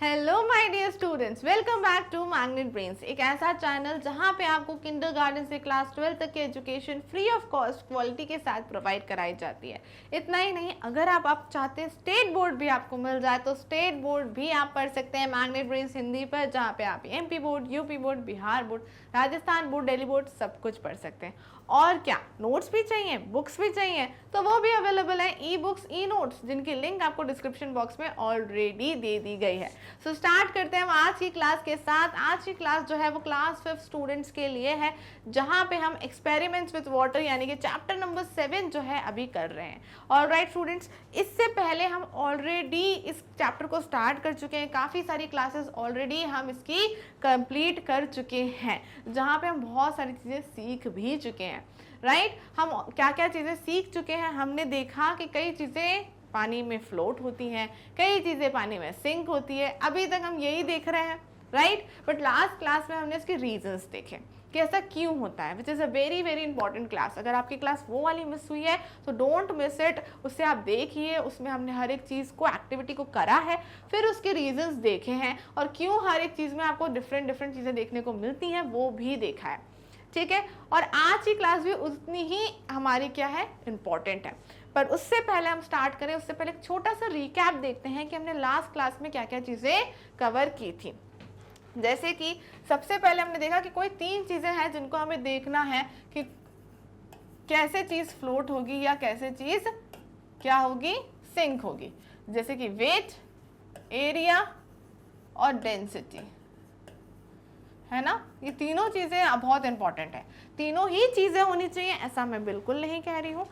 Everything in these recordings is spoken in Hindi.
Hello my dear students, welcome back to Magnet Brains, एक ऐसा चैनल जहां पे आपको किंडरगार्टन से क्लास 12 तक की education free of cost quality के साथ प्रोवाइड कराई जाती है। इतना ही नहीं, अगर आप चाहते हैं स्टेट बोर्ड भी आपको मिल जाए तो स्टेट बोर्ड भी आप पढ़ सकते हैं मैग्नेट ब्रेन्स हिंदी पर, जहाँ पे आप MP board, UP board, Bihar board, Rajasthan board, Delhi board सब कुछ पढ़ सकते हैं। और क्या नोट्स भी चाहिए, बुक्स भी चाहिए तो वो भी अवेलेबल है, ई बुक्स, ई नोट्स, जिनकी लिंक आपको डिस्क्रिप्शन बॉक्स में ऑलरेडी दे दी गई है। सो स्टार्ट करते हैं हम आज की क्लास के साथ। आज की क्लास जो है वो क्लास 5 स्टूडेंट्स के लिए है, जहां पे हम एक्सपेरिमेंट्स विद वाटर यानी कि चैप्टर नंबर 7 जो है अभी कर रहे हैं। ऑलराइट स्टूडेंट्स, इससे पहले हम ऑलरेडी इस चैप्टर को स्टार्ट कर चुके हैं, काफ़ी सारी क्लासेस ऑलरेडी हम इसकी कंप्लीट कर चुके हैं, जहाँ पे हम बहुत सारी चीज़ें सीख भी चुके हैं। राइट, हम क्या क्या चीज़ें सीख चुके हैं, हमने देखा कि कई चीज़ें पानी में फ्लोट होती हैं, कई चीज़ें पानी में सिंक होती है, अभी तक हम यही देख रहे हैं। राइट, बट लास्ट क्लास में हमने इसके रीजंस देखे कि ऐसा क्यों होता है, which is a very very important class. अगर आपकी क्लास वो वाली मिस हुई है तो डोंट मिस इट, उससे आप देखिए, उसमें हमने हर एक चीज़ को, एक्टिविटी को करा है, फिर उसके रीजंस देखे हैं और क्यों हर एक चीज़ में आपको डिफरेंट डिफरेंट चीज़ें देखने को मिलती हैं वो भी देखा है। ठीक है, और आज की क्लास भी उतनी ही हमारी क्या है, इम्पॉर्टेंट है। पर उससे पहले हम स्टार्ट करें, उससे पहले एक छोटा सा रिकैप देखते हैं कि हमने लास्ट क्लास में क्या क्या चीज़ें कवर की थी। जैसे कि सबसे पहले हमने देखा कि कोई 3 चीज़ें हैं जिनको हमें देखना है कि कैसे चीज़ फ्लोट होगी या कैसे चीज़ क्या होगी, सिंक होगी। जैसे कि वेट, एरिया और डेंसिटी, है ना। ये तीनों चीज़ें बहुत इंपॉर्टेंट है, तीनों ही चीज़ें होनी चाहिए, ऐसा मैं बिल्कुल नहीं कह रही हूँ।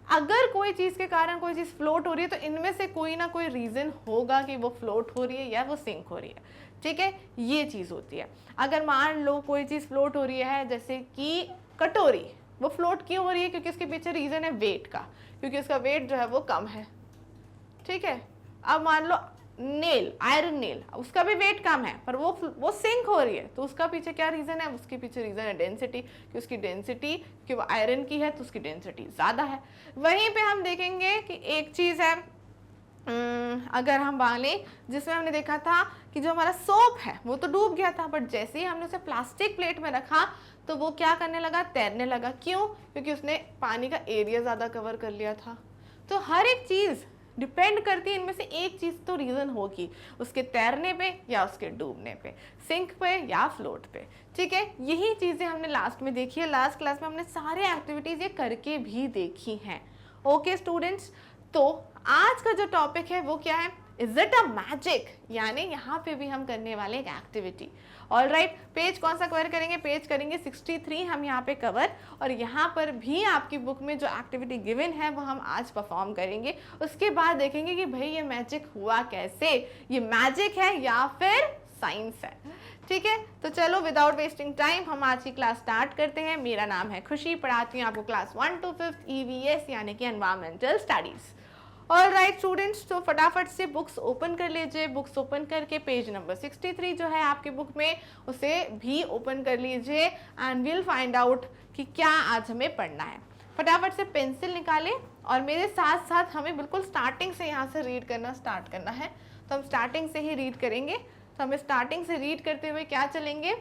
अगर कोई चीज़ के कारण कोई चीज़ फ्लोट हो रही है तो इनमें से कोई ना कोई रीज़न होगा कि वो फ्लोट हो रही है या वो सिंक हो रही है। ठीक है, ये चीज़ होती है। अगर मान लो कोई चीज़ फ्लोट हो रही है, जैसे कि कटोरी, वो फ्लोट क्यों हो रही है, क्योंकि उसके पीछे रीज़न है वेट का, क्योंकि उसका वेट जो है वो कम है। ठीक है, अब मान लो नेल, आयरन नेल, उसका भी वेट कम है पर वो सिंक हो रही है, तो उसका पीछे क्या रीजन है, उसके पीछे रीजन है डेंसिटी, कि उसकी डेंसिटी, कि वो आयरन की है तो उसकी डेंसिटी ज्यादा है। वहीं पे हम देखेंगे कि एक चीज है, अगर हम बालें, जिसमें हमने देखा था कि जो हमारा सोप है वो तो डूब गया था, बट जैसे ही हमने उसे प्लास्टिक प्लेट में रखा तो वो क्या करने लगा, तैरने लगा। क्यों, क्योंकि उसने पानी का एरिया ज्यादा कवर कर लिया था। तो हर एक चीज डिपेंड करती है, इनमें से एक चीज तो रीजन होगी, उसके तैरने पे या उसके डूबने पे, सिंक पे या फ्लोट पे। ठीक है, यही चीजें हमने लास्ट में देखी है। लास्ट क्लास में हमने सारे एक्टिविटीज ये करके भी देखी हैं। ओके स्टूडेंट्स, तो आज का जो टॉपिक है वो क्या है, इज इट अ मैजिक, यानी यहाँ पे भी हम करने वाले एक एक्टिविटी। ऑलराइट, पेज कौन सा कवर करेंगे, पेज करेंगे 63 हम यहाँ पे कवर, और यहाँ पर भी आपकी बुक में जो एक्टिविटी गिवन है वो हम आज परफॉर्म करेंगे। उसके बाद देखेंगे कि भाई ये मैजिक हुआ कैसे, ये मैजिक है या फिर साइंस है। ठीक है, तो चलो विदाउट वेस्टिंग टाइम हम आज की क्लास स्टार्ट करते हैं। मेरा नाम है खुशी, पढ़ाती हूँ आपको क्लास 1 to 5 EVS यानी कि environmental studies. All right students, तो फटाफट से बुक्स ओपन कर लीजिए। बुक्स ओपन करके पेज नंबर 63 जो है आपकी बुक में, उसे भी ओपन कर लीजिए एंड विल फाइंड आउट कि क्या आज हमें पढ़ना है। फटाफट से पेंसिल निकालें और मेरे साथ साथ हमें बिल्कुल स्टार्टिंग से यहाँ से रीड करना स्टार्ट करना है। तो हम स्टार्टिंग से ही रीड करेंगे। तो हमें स्टार्टिंग से रीड करते हुए क्या चलेंगे,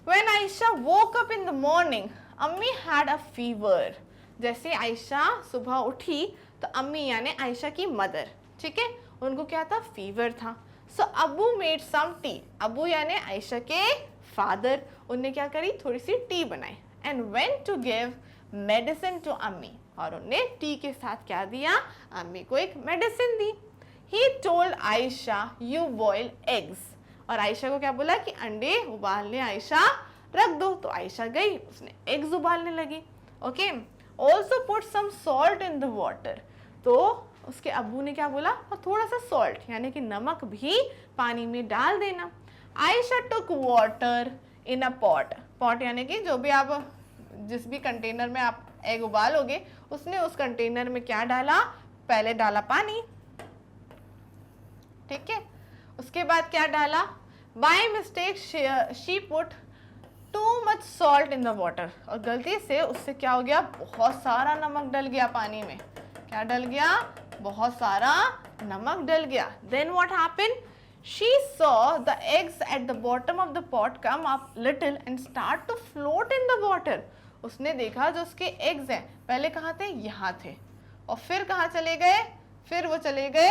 When Aisha woke up in the morning, अम्मी had a fever। जैसे आयशा सुबह उठी तो अम्मी यानी आयशा की मदर, ठीक है, उनको क्या था, फीवर था। So Abu made some tea, Abu यानी आयशा के फादर, उनने क्या करी, थोड़ी सी टी बनाई and went to give medicine to ammi, और उन्हें टी के साथ क्या दिया, अम्मी को एक मेडिसिन दी। He told Ayesha you boil eggs, और आयशा को क्या बोला कि अंडे उबालने आयशा रख दो। तो आयशा गई, उसने एग्स उबालने लगी। Okay, also put some salt in the water, तो उसके अब्बू ने क्या बोला, और थोड़ा सा सॉल्ट यानी कि नमक भी पानी में डाल देना। Ayesha took water in a pot, pot यानी कि जो भी आप जिस भी कंटेनर में आप एग उबालोगे, उसने उस कंटेनर में क्या डाला, पहले डाला पानी, ठीक है, उसके बाद क्या डाला, by mistake she put too much salt in the water, और गलती से उससे क्या हो गया, बहुत सारा नमक डल गया पानी में। क्या डल गया, बहुत सारा नमक डल गया। Then what happened, She saw the eggs at the bottom of the pot come up little and start to float in the water. उसने देखा जो उसके eggs हैं पहले कहाँ थे, यहाँ थे, और फिर कहाँ चले गए, फिर वो चले गए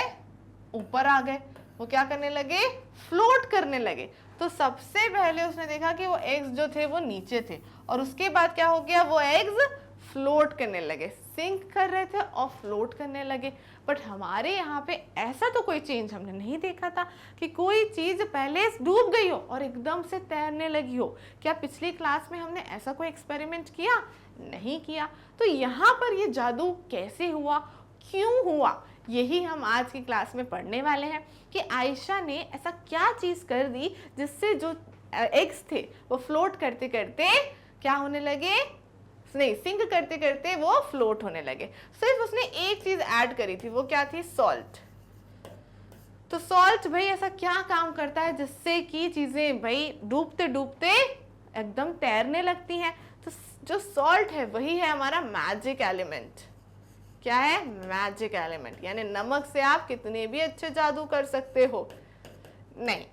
ऊपर आ गए, वो क्या करने लगे, फ्लोट करने लगे। तो सबसे पहले उसने देखा कि वो एग्स जो थे वो नीचे थे, और उसके बाद क्या हो गया, वो एग्स फ्लोट करने लगे, सिंक कर रहे थे और फ्लोट करने लगे। बट हमारे यहाँ पे ऐसा तो कोई चेंज हमने नहीं देखा था कि कोई चीज पहले डूब गई हो और एकदम से तैरने लगी हो। क्या पिछली क्लास में हमने ऐसा कोई एक्सपेरिमेंट किया? नहीं किया। तो यहाँ पर ये जादू कैसे हुआ, क्यों हुआ, यही हम आज की क्लास में पढ़ने वाले हैं कि आयशा ने ऐसा क्या चीज कर दी जिससे जो एग्स थे वो फ्लोट करते करते क्या होने लगे, नहीं, सिंक करते करते वो फ्लोट होने लगे। सिर्फ उसने एक चीज ऐड करी थी, वो क्या थी, सॉल्ट। तो सॉल्ट भाई ऐसा क्या काम करता है जिससे कि चीजें भाई डूबते डूबते एकदम तैरने लगती हैं? तो जो सॉल्ट है वही है हमारा मैजिक एलिमेंट। क्या है, मैजिक एलिमेंट। यानी नमक से आप कितने भी अच्छे जादू कर सकते हो, नहीं,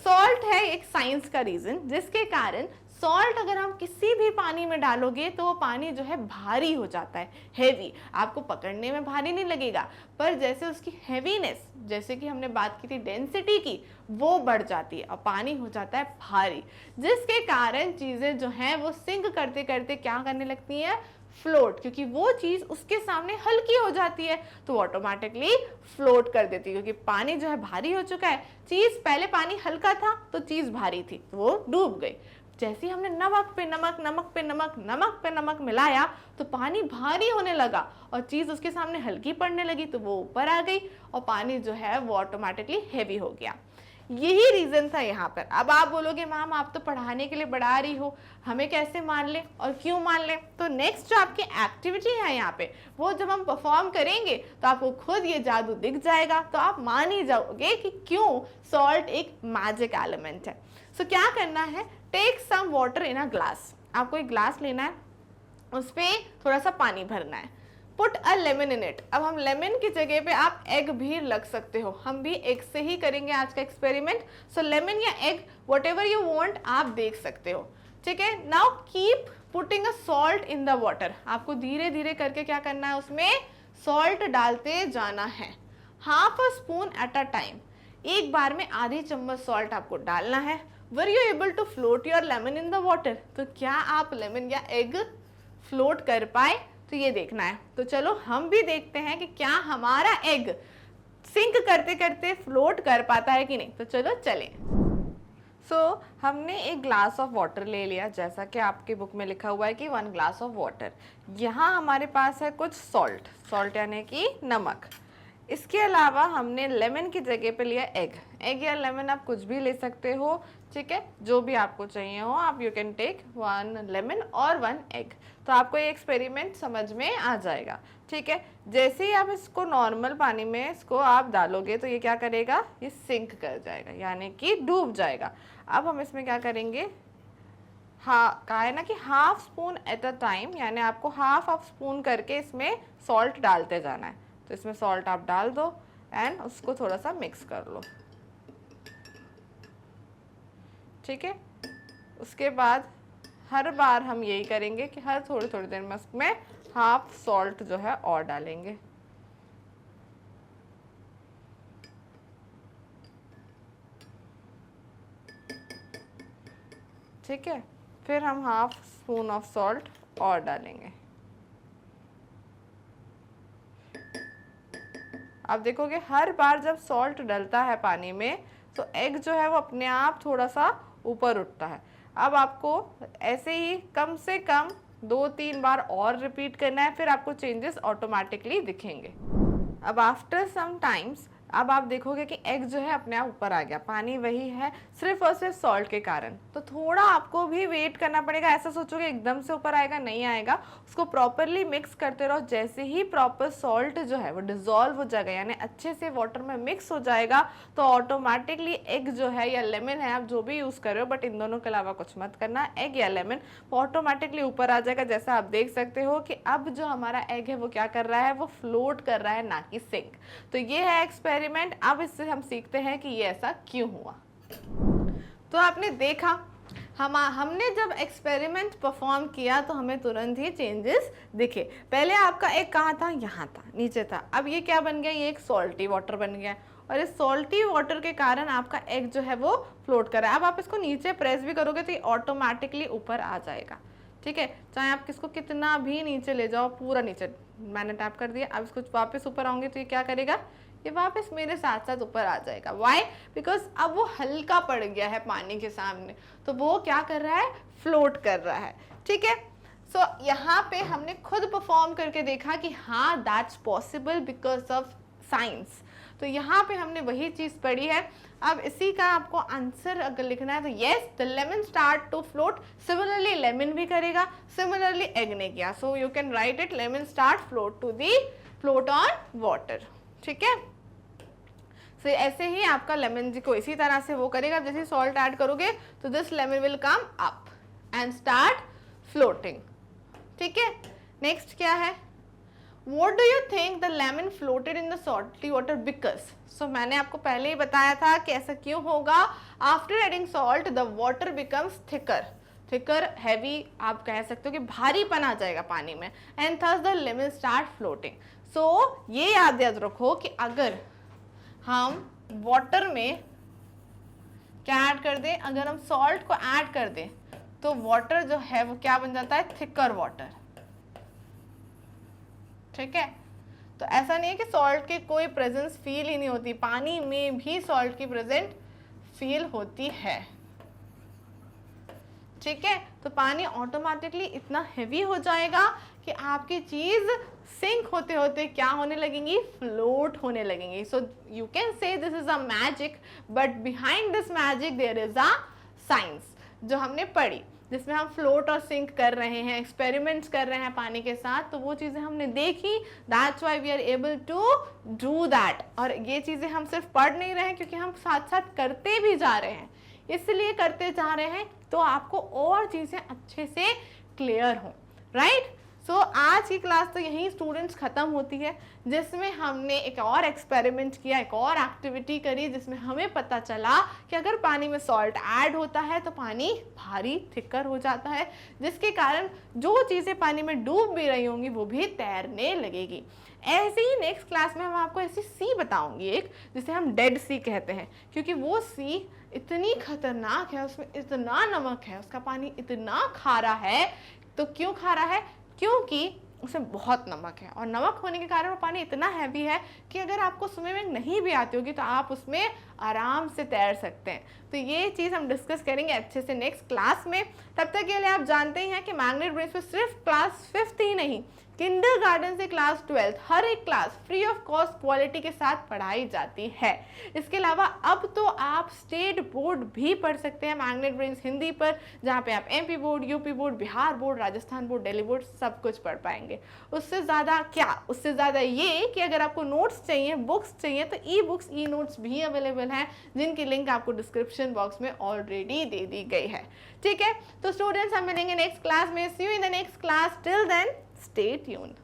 सॉल्ट है एक साइंस का रीजन जिसके कारण सॉल्ट अगर हम किसी भी पानी में डालोगे तो वो पानी जो है भारी हो जाता है, हेवी। आपको पकड़ने में भारी नहीं लगेगा, पर जैसे उसकी हेवीनेस, जैसे कि हमने बात की थी डेंसिटी की, वो बढ़ जाती है और पानी हो जाता है भारी, जिसके कारण चीजें जो हैं वो सिंक करते करते क्या करने लगती हैं, फ्लोट। क्योंकि वो चीज उसके सामने हल्की हो जाती है तो वो ऑटोमेटिकली फ्लोट कर देती है, क्योंकि पानी जो है भारी हो चुका है। चीज पहले पानी हल्का था तो चीज भारी थी तो वो डूब गई। जैसे ही हमने नमक पे नमक, नमक पे नमक, नमक पे नमक मिलाया तो पानी भारी होने लगा और चीज उसके सामने हल्की पड़ने लगी तो वो ऊपर आ गई और पानी जो है वो ऑटोमेटिकली हेवी हो गया। यही रीजन था यहाँ पर। अब आप बोलोगे मैम आप तो पढ़ाने के लिए बढ़ा रही हो, हमें कैसे मान ले और क्यों मान ले? तो नेक्स्ट जो आपकी एक्टिविटी है यहाँ पे, वो जब हम परफॉर्म करेंगे तो आपको खुद ये जादू दिख जाएगा, तो आप मान ही जाओगे कि क्यों सॉल्ट एक मैजिक एलिमेंट है। सो क्या करना है, take some water in a glass. आपको एक ग्लास लेना है, उस पर थोड़ा सा पानी भरना है, put a lemon in it. अब हम लेमन की जगह पे आप एग भी लग सकते हो, हम भी एग से ही करेंगे आज का एक्सपेरिमेंट। सो लेमन या egg what ever you want आप देख सकते हो, ठीक है। Now keep putting a salt in the water. आपको धीरे धीरे करके क्या करना है, उसमें सॉल्ट डालते जाना है, half a spoon at a time. एक बार में आधी चम्मच सॉल्ट आपको डालना है। Were you able to float your lemon in the water? तो क्या आप लेमन या एग फ्लोट कर पाए? तो ये देखना है। तो चलो हम भी देखते हैं कि क्या हमारा एग सिंक करते करते फ्लोट कर पाता है कि नहीं। तो चलो चलें। सो हमने एक ग्लास ऑफ वाटर ले लिया, जैसा कि आपकी बुक में लिखा हुआ है कि 1 ग्लास ऑफ वाटर। यहाँ हमारे पास है कुछ सॉल्ट, सॉल्ट यानी कि नमक। इसके अलावा हमने लेमन की जगह पे लिया एग। एग या लेमन आप कुछ भी ले सकते हो, ठीक है, जो भी आपको चाहिए हो आप, यू कैन टेक 1 लेमन और 1 एग। तो आपको ये एक्सपेरिमेंट समझ में आ जाएगा, ठीक है। जैसे ही आप इसको नॉर्मल पानी में इसको आप डालोगे तो ये क्या करेगा, ये सिंक कर जाएगा, यानी कि डूब जाएगा। अब हम इसमें क्या करेंगे, हाँ कहा है ना कि half spoon at a time, यानी आपको हाफ स्पून करके इसमें सॉल्ट डालते जाना है। तो इसमें सॉल्ट आप डाल दो एंड उसको थोड़ा सा मिक्स कर लो, ठीक है। उसके बाद हर बार हम यही करेंगे कि हर थोड़ी थोड़ी देर में उसमें हाफ सॉल्ट जो है और डालेंगे, ठीक है। फिर हम हाफ स्पून ऑफ सॉल्ट और डालेंगे। आप देखोगे हर बार जब सॉल्ट डलता है पानी में तो एग जो है वो अपने आप थोड़ा सा ऊपर उठता है। अब आपको ऐसे ही कम से कम 2-3 बार और रिपीट करना है, फिर आपको चेंजेस ऑटोमेटिकली दिखेंगे। अब आफ्टर सम टाइम्स अब आप देखोगे कि एग जो है अपने आप ऊपर आ गया, पानी वही है, सिर्फ और सिर्फ सॉल्ट के कारण। तो थोड़ा आपको भी वेट करना पड़ेगा, ऐसा सोचोगे एकदम से ऊपर आएगा, नहीं आएगा। उसको प्रॉपरली मिक्स करते रहो, जैसे ही प्रॉपर सॉल्ट जो है वो डिजॉल्व हो जाएगा, यानी अच्छे से वाटर में मिक्स हो जाएगा, तो ऑटोमेटिकली एग जो है या लेमन है, आप जो भी यूज़ कर रहे हो, बट इन दोनों के अलावा कुछ मत करना, एग या लेमन, वो ऑटोमेटिकली ऊपर आ जाएगा। जैसा आप देख सकते हो कि अब जो हमारा एग है वो क्या कर रहा है, वो फ्लोट कर रहा है, ना कि सिंक। तो ये है एक्सपेरिमेंट एक्सपेरिमेंट, अब इससे हम सीखते हैं कि ये ऐसा क्यों हुआ। तो आपने देखा हमने जब एक्सपेरिमेंट परफॉर्म किया तो हमें तुरंत ही चेंजेस दिखे। पहले आपका एग कहाँ था, यहाँ था, नीचे था, अब ये क्या बन गया, ये एक सॉल्टी वाटर बन गया, और इस सॉल्टी वाटर के कारण आपका एग जो है वो फ्लोट कर रहा है। अब आप इसको नीचे प्रेस भी करोगे तो ये ऑटोमेटिकली ऊपर आ जाएगा, ठीक है। चाहे आप किसको कितना भी नीचे ले जाओ, पूरा नीचे मैंने टैप कर दिया, अब इसको वापस ऊपर आऊंगी तो ये क्या करेगा, ये वापस मेरे साथ साथ ऊपर आ जाएगा। वाई? बिकॉज अब वो हल्का पड़ गया है पानी के सामने, तो वो क्या कर रहा है, फ्लोट कर रहा है, ठीक है। सो यहाँ पे हमने खुद परफॉर्म करके देखा कि हाँ that's possible because of science. तो यहाँ पे हमने वही चीज पढ़ी है। अब इसी का आपको आंसर अगर लिखना है तो yes, the lemon start to float. Similarly lemon भी करेगा, सिमिलरली एग ने किया, so you can write it, lemon start float to the float on water, ठीक है। सो ऐसे ही आपका लेमन जी को इसी तरह से वो करेगा, जैसे सॉल्ट ऐड करोगे तो this lemon will come up and start floating, ठीक है। नेक्स्ट क्या है, What do you think the lemon floated in the salty water because? So मैंने आपको पहले ही बताया था कि ऐसा क्यों होगा, after adding salt the water becomes thicker, heavy, आप कह सकते हो कि भारीपन आ जाएगा पानी में, and thus the lemon start floating. So ये याद रखो कि अगर हम वाटर में क्या ऐड कर दें, अगर हम सॉल्ट को ऐड कर दें तो वाटर जो है वो क्या बन जाता है, थिकर वाटर, ठीक है। तो ऐसा नहीं है कि सॉल्ट की कोई प्रेजेंस फील ही नहीं होती, पानी में भी सॉल्ट की प्रेजेंट फील होती है, ठीक है। तो पानी ऑटोमेटिकली इतना हेवी हो जाएगा कि आपकी चीज सिंक होते होते क्या होने लगेंगी, फ्लोट होने लगेंगी। So you can say this is a magic, but behind this magic there is a science जो हमने पढ़ी, जिसमें हम फ्लोट और सिंक कर रहे हैं, एक्सपेरिमेंट्स कर रहे हैं पानी के साथ, तो वो चीज़ें हमने देखी, that's why we are able to do that. और ये चीज़ें हम सिर्फ पढ़ नहीं रहे हैं, क्योंकि हम साथ साथ करते भी जा रहे हैं, इसलिए करते जा रहे हैं तो आपको और चीज़ें अच्छे से क्लियर हो, राइट। सो आज की क्लास तो यहीं स्टूडेंट्स ख़त्म होती है, जिसमें हमने एक और एक्सपेरिमेंट किया, एक और एक्टिविटी करी, जिसमें हमें पता चला कि अगर पानी में सॉल्ट ऐड होता है तो पानी भारी थिकर हो जाता है, जिसके कारण जो चीज़ें पानी में डूब भी रही होंगी वो भी तैरने लगेगी। ऐसे ही नेक्स्ट क्लास में हम आपको ऐसी सी बताऊंगी एक, जिसे हम डेड सी कहते हैं, क्योंकि वो सी इतनी खतरनाक है, उसमें इतना नमक है, उसका पानी इतना खारा है। तो क्यों खारा है, क्योंकि उसमें बहुत नमक है, और नमक होने के कारण वो पानी इतना हैवी है कि अगर आपको स्विमिंग नहीं भी आती होगी तो आप उसमें आराम से तैर सकते हैं। तो ये चीज़ हम डिस्कस करेंगे अच्छे से नेक्स्ट क्लास में। तब तक के लिए आप जानते ही हैं कि मैग्नेट ब्रेन्स में सिर्फ क्लास 5th ही नहीं, किंडरगार्टन से क्लास 12th हर एक class free of cost quality के साथ पढ़ाई जाती है। इसके अलावा अब तो आप स्टेट बोर्ड भी पढ़ सकते हैं मैग्नेट ब्रेन्स हिंदी पर, जहाँ पे आप MP board, UP board, Bihar board, Rajasthan board, Delhi board सब कुछ पढ़ पाएंगे। उससे ज़्यादा क्या, उससे ज़्यादा ये कि अगर आपको नोट्स चाहिए, बुक्स चाहिए, तो ई बुक्स, ई नोट्स भी अवेलेबल हैं, जिनकी लिंक आपको डिस्क्रिप्शन बॉक्स में ऑलरेडी दे दी गई है, ठीक है। तो स्टूडेंट्स हम मिलेंगे नेक्स्ट क्लास में, see you in the next class, till then stay tuned.